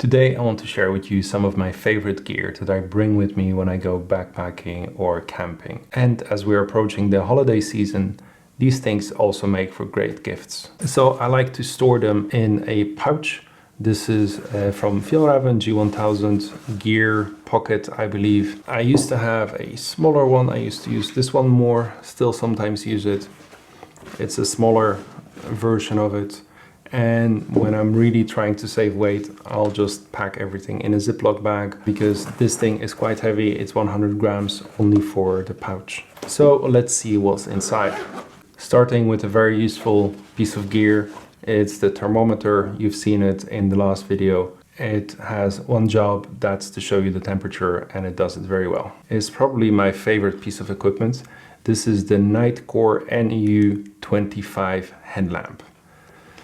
Today I want to share with you some of my favorite gear that I bring with me when I go backpacking or camping. And as we're approaching the holiday season, these things also make for great gifts. So I like to store them in a pouch. This is from Fjallraven G1000 gear pocket, I believe. I used to have a smaller one. I used to use this one more, still sometimes use it. It's a smaller version of it. And when I'm really trying to save weight, I'll just pack everything in a Ziploc bag because this thing is quite heavy. It's 100 grams only for the pouch. So let's see what's inside. Starting with a very useful piece of gear. It's the thermometer. You've seen it in the last video. It has one job, that's to show you the temperature, and it does it very well. It's probably my favorite piece of equipment. This is the Nightcore NU25 headlamp.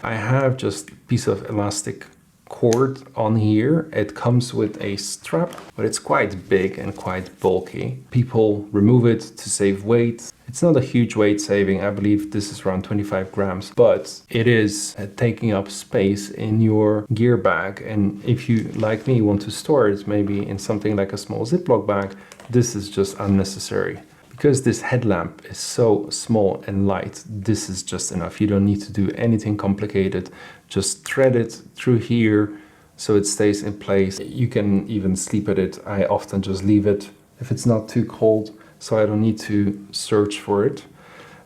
I have just a piece of elastic cord on here. It comes with a strap, but it's quite big and quite bulky. People remove it to save weight. It's not a huge weight saving. I believe this is around 25 grams, but it is taking up space in your gear bag. And if you, like me, want to store it maybe in something like a small Ziploc bag, this is just unnecessary. Because this headlamp is so small and light, this is just enough. You don't need to do anything complicated. Just thread it through here so it stays in place. You can even sleep at it. I often just leave it if it's not too cold, so I don't need to search for it.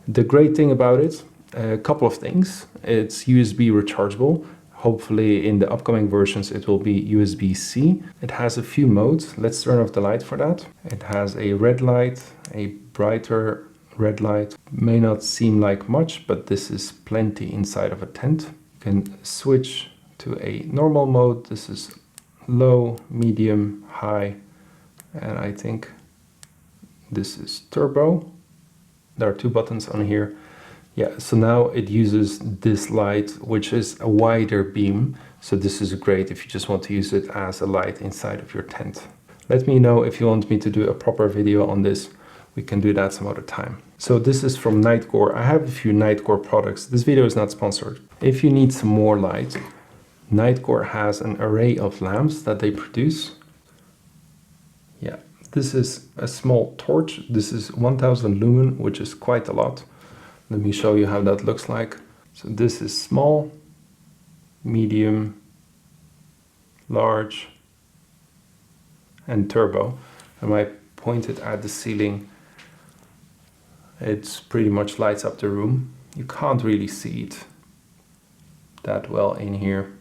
The great thing about it, a couple of things. It's USB rechargeable. Hopefully in the upcoming versions it will be USB-C. It has a few modes. Let's turn off the light for that. It has a red light, a brighter red light. May not seem like much, but this is plenty inside of a tent. You can switch to a normal mode. This is low, medium, high, and I think this is turbo. There are two buttons on here. Yeah, so now it uses this light, which is a wider beam. So this is great if you just want to use it as a light inside of your tent. Let me know if you want me to do a proper video on this. We can do that some other time. So this is from Nightcore. I have a few Nightcore products. This video is not sponsored. If you need some more light, Nightcore has an array of lamps that they produce. Yeah, this is a small torch. This is 1000 lumen, which is quite a lot. Let me show you how that looks like. So this is small, medium, large, and turbo. And I point it at the ceiling. It pretty much lights up the room. You can't really see it that well in here.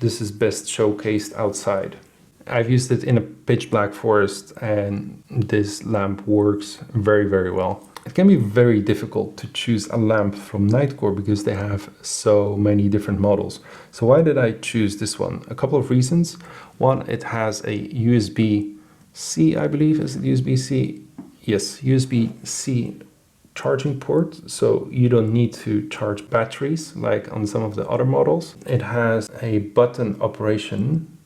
This is best showcased outside. I've used it in a pitch black forest and this lamp works very, very well. It can be very difficult to choose a lamp from Nightcore because they have so many different models. So why did I choose this one? A couple of reasons. One, it has a USB-C, I believe. Is it USB-C? Yes, USB-C charging port. So you don't need to charge batteries like on some of the other models. It has a button operation.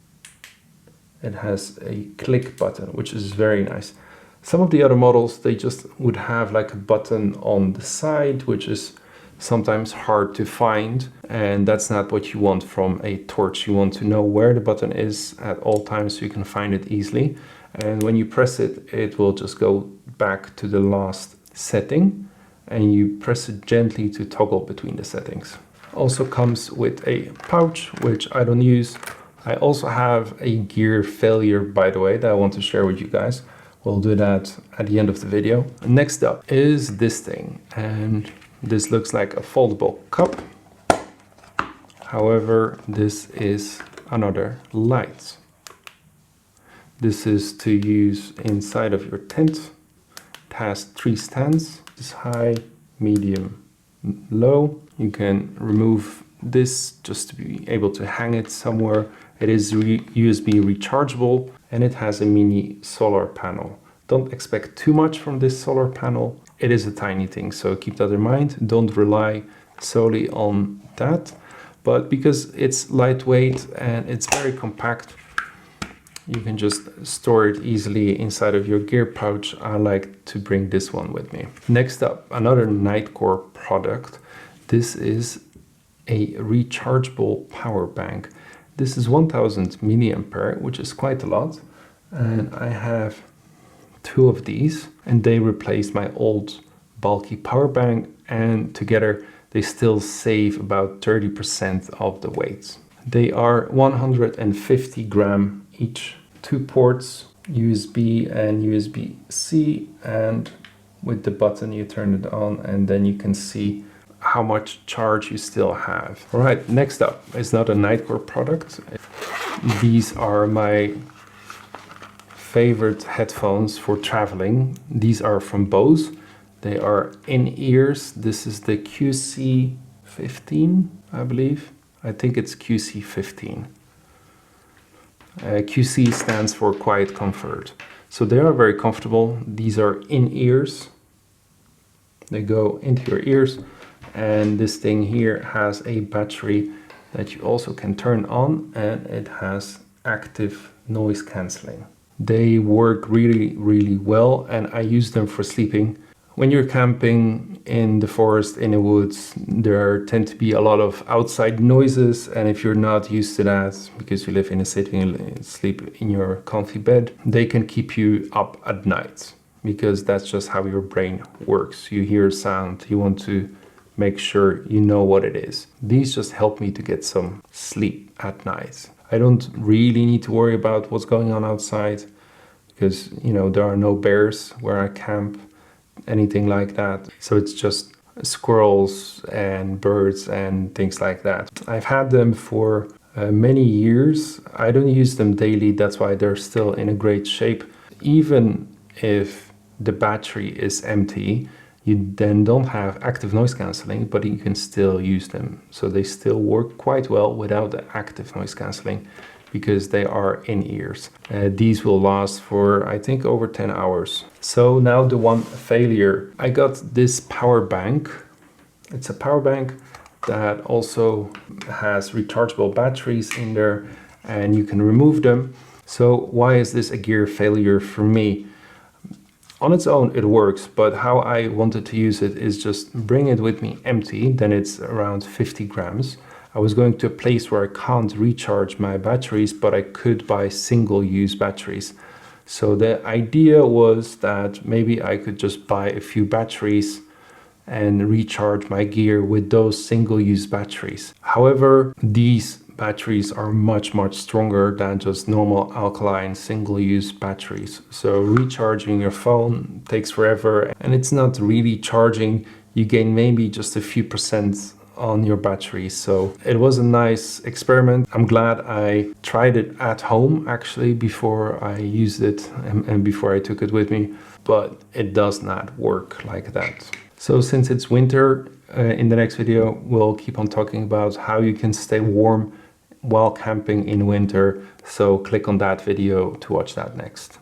It has a click button, which is very nice. Some of the other models, they just would have like a button on the side, which is sometimes hard to find. And that's not what you want from a torch. You want to know where the button is at all times so you can find it easily. And when you press it, it will just go back to the last setting. And you press it gently to toggle between the settings. Also comes with a pouch, which I don't use. I also have a gear failure, by the way, that I want to share with you guys. We'll do that at the end of the video. Next up is this thing, and this looks like a foldable cup. However, this is another light. This is to use inside of your tent. It has 3 stands. This high, medium, low. You can remove this just to be able to hang it somewhere. It is USB rechargeable and it has a mini solar panel. Don't expect too much from this solar panel. It is a tiny thing, so keep that in mind. Don't rely solely on that. But because it's lightweight and it's very compact, you can just store it easily inside of your gear pouch. I like to bring this one with me. Next up, another Nightcore product. This is a rechargeable power bank. This is 1000 milliampere, which is quite a lot. And I have 2 of these, and they replaced my old bulky power bank, and together they still save about 30% of the weight. They are 150 gram each. 2 ports, USB and USB-C, and with the button you turn it on and then you can see how much charge you still have. All right, next up is not a Nightcore product. These are my favorite headphones for traveling. These are from Bose. They are in-ears. This is the QC15, I believe. I think it's QC15. QC stands for quiet comfort. So they are very comfortable. These are in-ears. They go into your ears. And this thing here has a battery that you also can turn on, and it has active noise cancelling. They work really, really well, and I use them for sleeping. When you're camping in the forest, in the woods, there tend to be a lot of outside noises, and if you're not used to that, because you live in a city and sleep in your comfy bed, they can keep you up at night, because that's just how your brain works. You hear sound, you want to make sure you know what it is. These just help me to get some sleep at night. I don't really need to worry about what's going on outside, because, you know, there are no bears where I camp, anything like that. So it's just squirrels and birds and things like that. I've had them for many years. I don't use them daily, that's why they're still in a great shape. Even if the battery is empty, you then don't have active noise cancelling, but you can still use them. So they still work quite well without the active noise cancelling, because they are in-ears. These will last for, I think, over 10 hours. So now the one failure. I got this power bank. It's a power bank that also has rechargeable batteries in there, and you can remove them. So why is this a gear failure for me? On its own, it works, but how I wanted to use it is just bring it with me empty, then it's around 50 grams. I was going to a place where I can't recharge my batteries, but I could buy single-use batteries. So the idea was that maybe I could just buy a few batteries and recharge my gear with those single-use batteries. However, these batteries are much stronger than just normal alkaline single-use batteries. So recharging your phone takes forever, and it's not really charging. You gain maybe just a few percent on your battery. So it was a nice experiment. I'm glad I tried it at home actually before I used it and before I took it with me, but it does not work like that. So since it's winter, in the next video we'll keep on talking about how you can stay warm while camping in winter. So click on that video to watch that next.